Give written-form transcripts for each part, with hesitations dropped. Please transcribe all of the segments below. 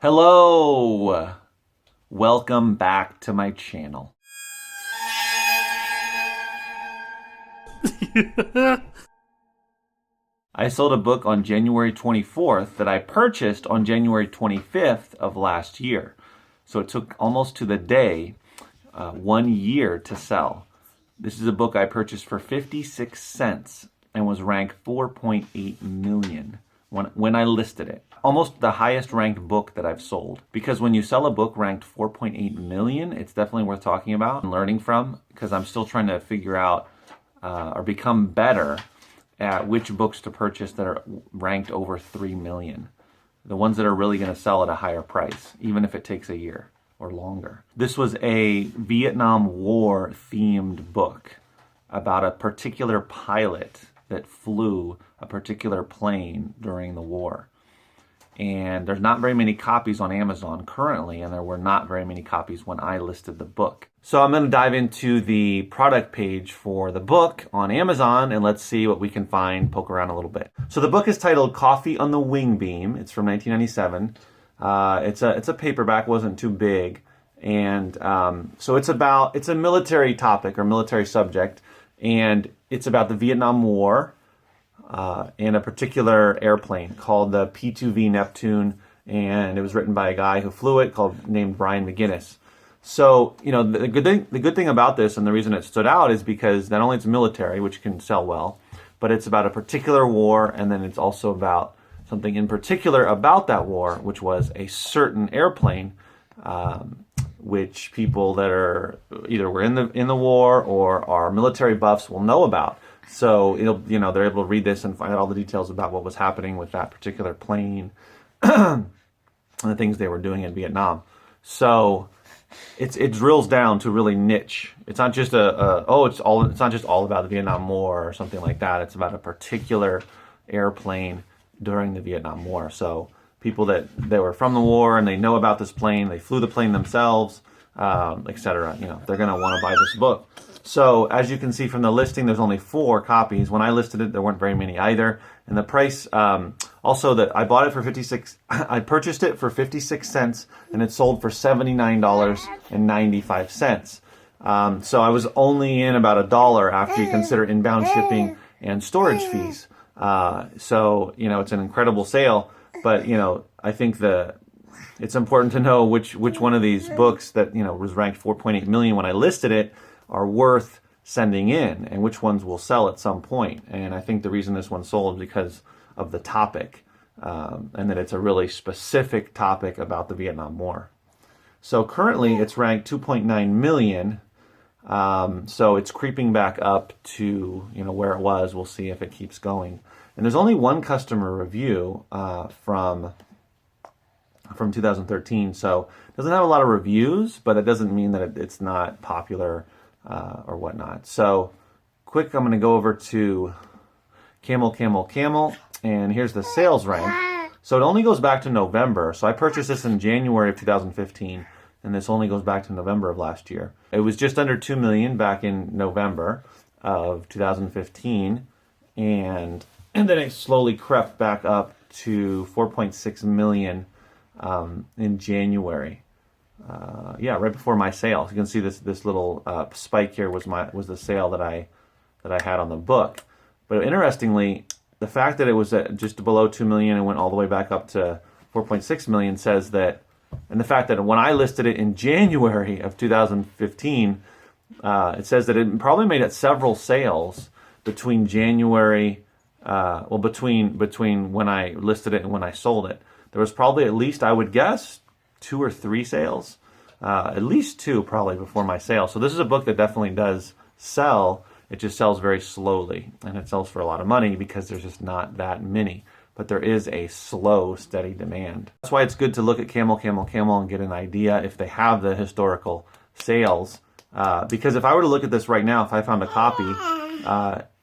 Hello! Welcome back to my channel. I sold a book on January 24th that I purchased on January 25th of last year. So it took almost to the day 1 year to sell. This is a book I purchased for 56 cents and was ranked 4.8 million when I listed it. Almost the highest ranked book that I've sold. Because when you sell a book ranked 4.8 million, it's definitely worth talking about and learning from, because I'm still trying to figure out or become better at which books to purchase that are ranked over 3 million. The ones that are really going to sell at a higher price, even if it takes a year or longer. This was a Vietnam War themed book about a particular pilot that flew a particular plane during the war. And there's not very many copies on Amazon currently, and there were not very many copies when I listed the book. So I'm going to dive into the product page for the book on Amazon, and let's see what we can find, poke around a little bit. So the book is titled Coffee on the Wing Beam. It's from 1997. It's a paperback, wasn't too big. And so it's a military topic or military subject, and it's about the Vietnam War. And a particular airplane called the P-2V Neptune, and it was written by a guy who flew it named Brian McGinnis. So, you know, the good thing about this, and the reason it stood out, is because not only it's military, which can sell well, but it's about a particular war, and then it's also about something in particular about that war, which was a certain airplane, which people that are either were in the war or are military buffs will know about. So they're able to read this and find out all the details about what was happening with that particular plane and the things they were doing in Vietnam. So it drills down to really niche. It's not just it's not just all about the Vietnam War or something like that. It's about a particular airplane during the Vietnam War. So people that were from the war and they know about this plane, they flew the plane themselves, etc. They're going to want to buy this book. So as you can see from the listing, there's only 4 copies. When I listed it, there weren't very many either. And the price, also that I bought it for 56, I purchased it for 56 cents and it sold for $79.95. So I was only in about $1 after you consider inbound shipping and storage fees. So, it's an incredible sale, but, I think it's important to know which one of these books that, was ranked 4.8 million when I listed it are worth sending in, and which ones will sell at some point. And I think the reason this one sold is because of the topic, and that it's a really specific topic about the Vietnam War. So currently it's ranked 2.9 million. So it's creeping back up to where it was. We'll see if it keeps going. And there's only one customer review from 2013, so it doesn't have a lot of reviews, but it doesn't mean that it's not popular or whatnot. So I'm going to go over to Camel, and here's the sales rank. So it only goes back to November. So I purchased this in January of 2015, and this only goes back to November of last year. It was just under 2 million back in November of 2015, and then it slowly crept back up to 4.6 million in January. Right before my sale. You can see this little spike here was the sale that I had on the book. But interestingly, the fact that it was just below 2 million and went all the way back up to 4.6 million says that, and the fact that when I listed it in January of 2015, it says that it probably made it several sales between January, between when I listed it and when I sold it. There was probably at least, I would guess, 2 or 3 sales, at least 2 probably before my sale. So this is a book that definitely does sell. It just sells very slowly, and it sells for a lot of money because there's just not that many. But there is a slow, steady demand. That's why it's good to look at Camel and get an idea if they have the historical sales. Because if I were to look at this right now, if I found a copy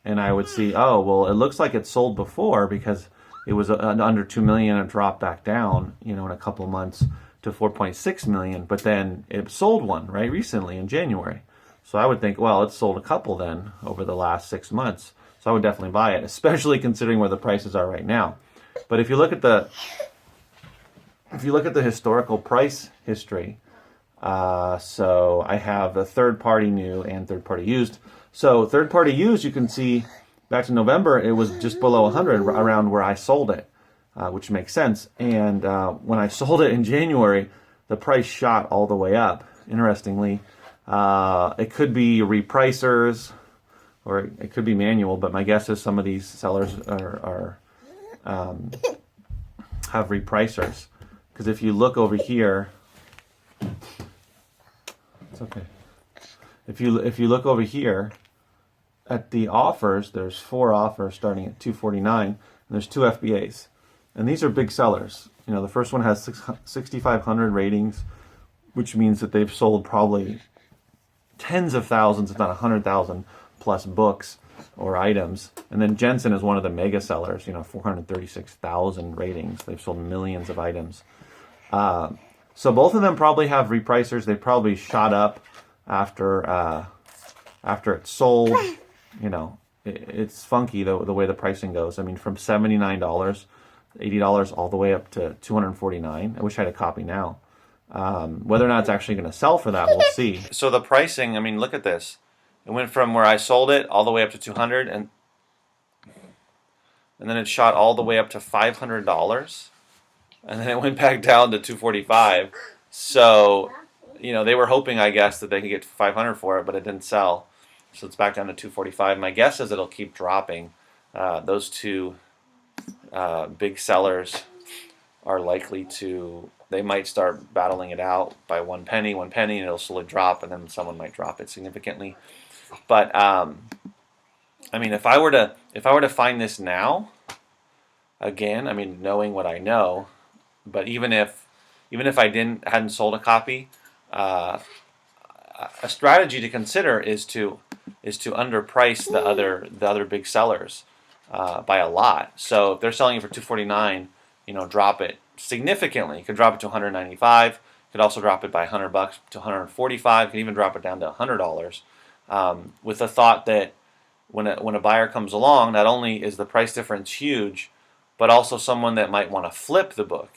and I would see, oh, well, it looks like it sold before because it was under 2 million and dropped back down, in a couple of months to 4.6 million, but then it sold one right recently in January. So I would think, well, it's sold a couple then over the last 6 months. So I would definitely buy it, especially considering where the prices are right now. But if you look at the if you look at the historical price history, so I have the third-party new and third-party used. So third-party used, you can see back to November, it was just below 100 around where I sold it, which makes sense. And when I sold it in January, the price shot all the way up. Interestingly, it could be repricers or it could be manual, but my guess is some of these sellers have repricers. Because if you look over here, it's okay. If you look over here at the offers, there's 4 offers starting at $249, and there's 2 FBAs, and these are big sellers. You know, the first one has 6,500 ratings, which means that they've sold probably tens of thousands, if not 100,000 plus books or items. And then Jensen is one of the mega sellers. You know, 436,000 ratings. They've sold millions of items. So both of them probably have repricers. They probably shot up after it's sold. You know, it's funky the way the pricing goes. I mean, from $79, $80 all the way up to $249. I wish I had a copy now. Whether or not it's actually going to sell for that, we'll see. So the pricing, I mean, look at this. It went from where I sold it all the way up to $200, and then it shot all the way up to $500, and then it went back down to $245. So, you know, they were hoping, I guess, that they could get $500 for it, but it didn't sell. So it's back down to $245. My guess is it'll keep dropping. Those 2 big sellers are likely to, they might start battling it out by one penny, and it'll slowly drop, and then someone might drop it significantly. But I mean, if I were to find this now, again, I mean, knowing what I know, but even if I hadn't sold a copy, a strategy to consider is to underprice the other big sellers by a lot. So if they're selling it for $249, you know, drop it significantly. You could drop it to $195. Could also drop it by $100 to $145. Could even drop it down to $100. With the thought that when a buyer comes along, not only is the price difference huge, but also someone that might want to flip the book.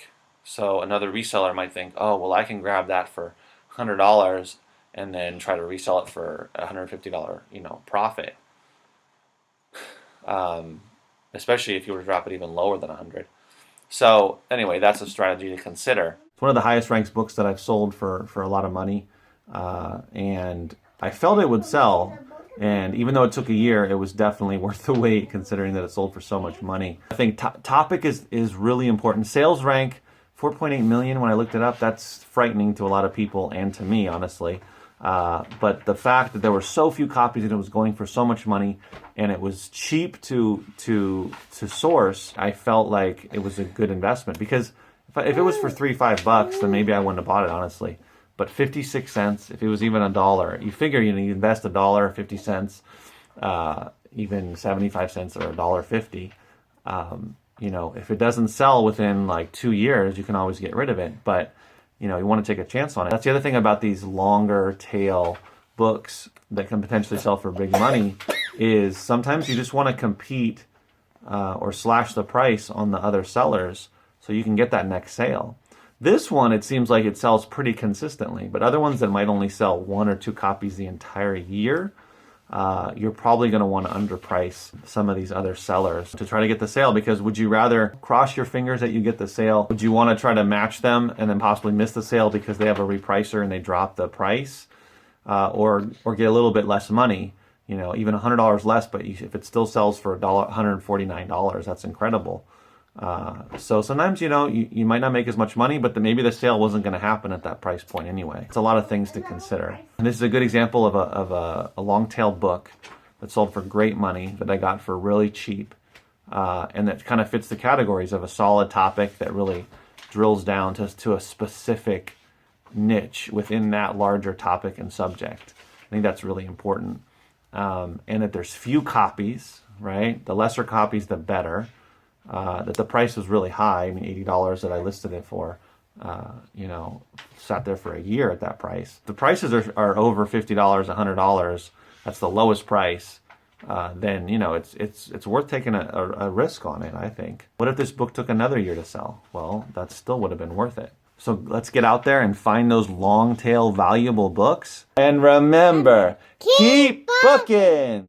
So another reseller might think, oh, well, I can grab that for $100 and then try to resell it for a $150, you know, profit. Especially if you were to drop it even lower than 100. So anyway, that's a strategy to consider. It's one of the highest ranked books that I've sold for a lot of money, and I felt it would sell. And even though it took a year, it was definitely worth the wait, considering that it sold for so much money. I think topic is really important. Sales rank 4.8 million. When I looked it up, that's frightening to a lot of people and to me, honestly. But the fact that there were so few copies and it was going for so much money, and it was cheap to source, I felt like it was a good investment. Because if it was for $3-5, then maybe I wouldn't have bought it, honestly. But 56 cents, if it was even $1, you figure, you know, you invest $1, 50 cents, even 75 cents or $1.50. You know, if it doesn't sell within like 2 years, you can always get rid of it. But you know, you want to take a chance on it. That's the other thing about these longer tail books that can potentially sell for big money, is sometimes you just want to compete or slash the price on the other sellers so you can get that next sale. This one, it seems like it sells pretty consistently, but other ones that might only sell 1 or 2 copies the entire year, you're probably going to want to underprice some of these other sellers to try to get the sale. Because would you rather cross your fingers that you get the sale? Would you want to try to match them and then possibly miss the sale because they have a repricer and they drop the price, or get a little bit less money? You know, even $100 less, but if it still sells for $149, that's incredible. So sometimes, you know, you might not make as much money, but maybe the sale wasn't going to happen at that price point anyway. It's a lot of things to consider. And this is a good example of a long-tailed book that sold for great money that I got for really cheap, and that kind of fits the categories of a solid topic that really drills down to a specific niche within that larger topic and subject. I think that's really important. And that there's few copies, right? The lesser copies, the better. That the price was really high. I mean, $80 that I listed it for, you know, sat there for a year at that price. The prices are over $50, $100. That's the lowest price. then it's worth taking a risk on it, I think. What if this book took another year to sell? Well, that still would have been worth it. So let's get out there and find those long tail valuable books. And remember, keep booking!